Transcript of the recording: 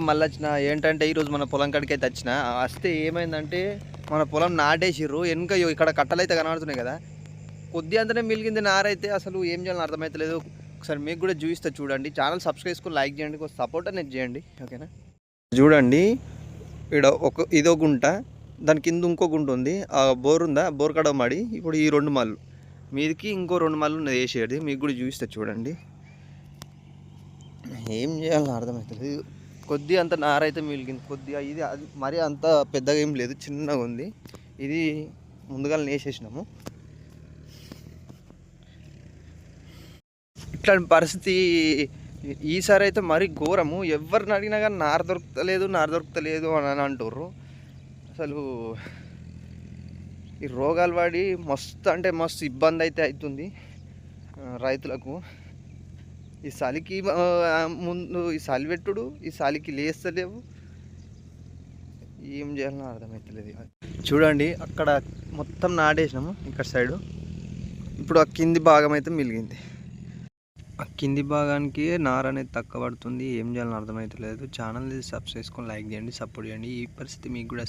మళ్ళీ వచ్చిన ఏంటంటే ఈరోజు మన పొలం కాడికి అయితే వచ్చిన వస్తే ఏమైందంటే మన పొలం నాటేసిర్రు వెనుక ఇక్కడ కట్టలు అయితే కనబడుతున్నాయి కదా కొద్ది అంతనే మిలిగింది నారైతే అసలు ఏం చేయాలని అర్థమవుతలేదు. ఒకసారి మీకు కూడా చూపిస్తే చూడండి. ఛానల్ సబ్స్క్రైబ్ చేసుకొని లైక్ చేయండి, కొంచెం సపోర్ట్ అనేది చేయండి, ఓకేనా. చూడండి ఇక్కడ ఇదో గుంట, దాని కింద ఇంకో గుంట ఉంది. ఆ బోర్ ఉందా, బోర్ కడవ మాడి ఇప్పుడు ఈ 2 మళ్ళు మీదికి ఇంకో 2 మళ్ళు ఉన్నది వేసేది. మీకు కూడా చూపిస్తే చూడండి. ఏం చేయాలని అర్థమవుతుంది. కొద్ది అంత నారైతే మిలిగింది కొద్దిగా. ఇది అది మరీ అంత పెద్దగా ఏం లేదు, చిన్నగా ఉంది. ఇది ముందుగా వేసేసినాము. ఇట్లాంటి పరిస్థితి ఈసారి అయితే మరీ ఘోరము. ఎవరిని అడిగినా కానీ నార దొరుకుతలేదు అని అంటుర్రు. అసలు ఈ రోగాలు పడి మస్తు ఇబ్బంది అయితే అవుతుంది రైతులకు. ఈ చలికి ముందు ఈ చలి పెట్టుడు, ఈ చలికి లేస్తలేవు, ఏం చేయాలని అర్థమవుతలేదు. చూడండి అక్కడ మొత్తం నాటేసినాము ఇక్కడ సైడు. ఇప్పుడు ఆ కింది భాగం అయితే మిలిగింది. ఆ కింది భాగానికి నార అనేది తక్కువ పడుతుంది. ఏం చేయాలని అర్థమవుతలేదు. ఛానల్ సబ్స్క్రైబ్ చేసుకొని లైక్ చేయండి, సపోర్ట్ చేయండి. ఈ పరిస్థితి మీకు కూడా